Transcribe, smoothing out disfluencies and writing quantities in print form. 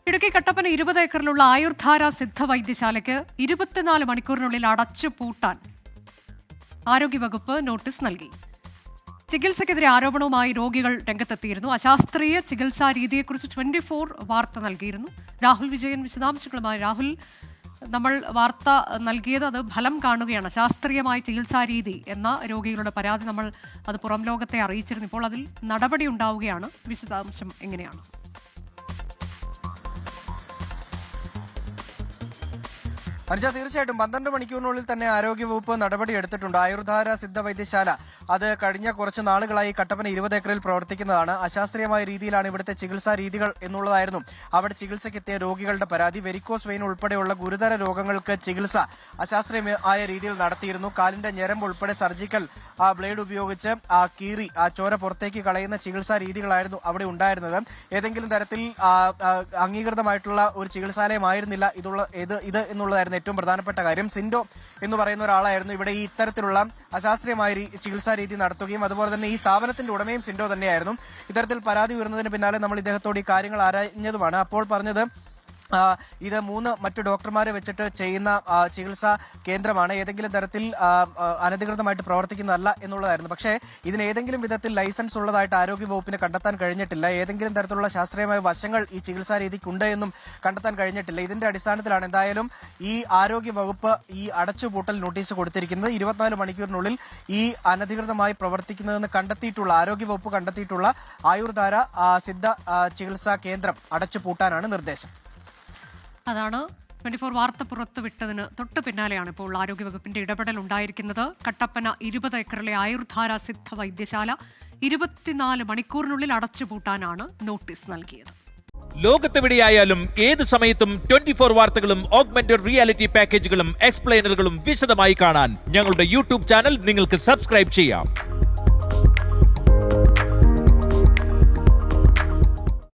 ഇടുക്കി കട്ടപ്പന 20 ഏക്കറിലുള്ള ആയുർധാര സിദ്ധ വൈദ്യശാലയ്ക്ക് 24 മണിക്കൂറിനുള്ളിൽ അടച്ചു പൂട്ടാൻ ആരോഗ്യവകുപ്പ് നോട്ടീസ് നൽകി. ചികിത്സയ്ക്കെതിരെ ആരോപണവുമായി രോഗികൾ രംഗത്തെത്തിയിരുന്നു. അശാസ്ത്രീയ ചികിത്സാ രീതിയെക്കുറിച്ച് 24 വാർത്ത നൽകിയിരുന്നു. രാഹുൽ വിജയൻ വിശദാംശങ്ങളുമായി. രാഹുൽ, നമ്മൾ വാർത്ത നൽകിയത് അത് ഫലം കാണുകയാണ്. ശാസ്ത്രീയമായ ചികിത്സാ രീതി എന്ന രോഗികളുടെ പരാതി നമ്മൾ അത് പുറം ലോകത്തെ അറിയിച്ചിരുന്നു. ഇപ്പോൾ അതിൽ നടപടി ഉണ്ടാവുകയാണ്. വിശദാംശം എങ്ങനെയാണ്? അനുജ, തീർച്ചയായിട്ടും 12 മണിക്കൂറിനുള്ളിൽ തന്നെ ആരോഗ്യവകുപ്പ് നടപടി എടുത്തിട്ടുണ്ട്. ആയുർധാര സിദ്ധ വൈദ്യശാല അത് കഴിഞ്ഞ കുറച്ച് നാളുകളായി കട്ടപ്പന 20 ഏക്കറിൽ പ്രവർത്തിക്കുന്നതാണ്. അശാസ്ത്രീയമായ രീതിയിലാണ് ഇവിടുത്തെ ചികിത്സാ രീതികൾ എന്നുള്ളതായിരുന്നു അവിടെ ചികിത്സയ്ക്കെത്തിയ രോഗികളുടെ പരാതി. വെരിക്കോസ് വെയിൻ ഉൾപ്പെടെയുള്ള ഗുരുതര രോഗങ്ങൾക്ക് ചികിത്സ അശാസ്ത്രീയമായ രീതിയിൽ നടത്തിയിരുന്നു. കാലിന്റെ ഞരമ്പ് ഉൾപ്പെടെ സർജിക്കൽ ബ്ലേഡ് ഉപയോഗിച്ച് കീറി ചോര പുറത്തേക്ക് കളയുന്ന ചികിത്സാ രീതികളായിരുന്നു അവിടെ ഉണ്ടായിരുന്നത്. ഏതെങ്കിലും തരത്തിൽ അംഗീകൃതമായിട്ടുള്ള ഒരു ചികിത്സാലയമായിരുന്നില്ല ഇത് എന്നുള്ളതായിരുന്നു ഏറ്റവും പ്രധാനപ്പെട്ട കാര്യം. സിൻഡോ എന്ന് പറയുന്ന ഒരാളായിരുന്നു ഇവിടെ ഈ ഇത്തരത്തിലുള്ള അശാസ്ത്രീയമായ ചികിത്സാ രീതി നടത്തുകയും അതുപോലെ തന്നെ ഈ സ്ഥാപനത്തിന്റെ ഉടമയും സിൻഡോ തന്നെയായിരുന്നു. ഇത്തരത്തിൽ പരാതി ഉയർന്നതിന് പിന്നാലെ നമ്മൾ ഇദ്ദേഹത്തോട് ഈ കാര്യങ്ങൾ ആരാഞ്ഞതുമാണ്. അപ്പോൾ പറഞ്ഞത് ഇത് 3 മറ്റു ഡോക്ടർമാരെ വെച്ചിട്ട് ചെയ്യുന്ന ചികിത്സാ കേന്ദ്രമാണ്, ഏതെങ്കിലും തരത്തിൽ അനധികൃതമായിട്ട് പ്രവർത്തിക്കുന്നതല്ല എന്നുള്ളതായിരുന്നു. പക്ഷേ ഇതിന് ഏതെങ്കിലും വിധത്തിൽ ലൈസൻസ് ഉള്ളതായിട്ട് ആരോഗ്യവകുപ്പിന് കണ്ടെത്താൻ കഴിഞ്ഞിട്ടില്ല. ഏതെങ്കിലും തരത്തിലുള്ള ശാസ്ത്രീയമായ വശങ്ങൾ ഈ ചികിത്സാ രീതിക്കുണ്ട് എന്നും കണ്ടെത്താൻ കഴിഞ്ഞിട്ടില്ല. ഇതിന്റെ അടിസ്ഥാനത്തിലാണ് എന്തായാലും ഈ ആരോഗ്യവകുപ്പ് ഈ അടച്ചുപൂട്ടൽ നോട്ടീസ് കൊടുത്തിരിക്കുന്നത്. 24 മണിക്കൂറിനുള്ളിൽ ഈ അനധികൃതമായി പ്രവർത്തിക്കുന്നതെന്ന് കണ്ടെത്തിയിട്ടുള്ള ആരോഗ്യവകുപ്പ് കണ്ടെത്തിയിട്ടുള്ള ആയുർധാര സിദ്ധ ചികിത്സാ കേന്ദ്രം അടച്ചുപൂട്ടാനാണ് നിർദ്ദേശം. അതാണ് 24 വാർത്ത പുറത്തുവിട്ടതിന് തൊട്ട് പിന്നാലെയാണ് ഇപ്പോൾ ആരോഗ്യവകുപ്പിന്റെ ഇടപെടൽ ഉണ്ടായിരിക്കുന്നത്. കട്ടപ്പന 20 ഏക്കറിലെ ആയുർധാര സിദ്ധ വൈദ്യശാല 24 മണിക്കൂറിനുള്ളിൽ അടച്ചുപൂട്ടാനാണ് നോട്ടീസ് നൽകിയത്. ലോകത്തെവിടെയായാലും ഏത് സമയത്തും 24 വാർത്തകളും ഓഗ്മെന്റഡ് റിയാലിറ്റി പാക്കേജുകളും എക്സ്പ്ലെയിനറുകളും വിശദമായി കാണാൻ ഞങ്ങളുടെ യൂട്യൂബ് ചാനൽ നിങ്ങൾക്ക് സബ്സ്ക്രൈബ് ചെയ്യാം.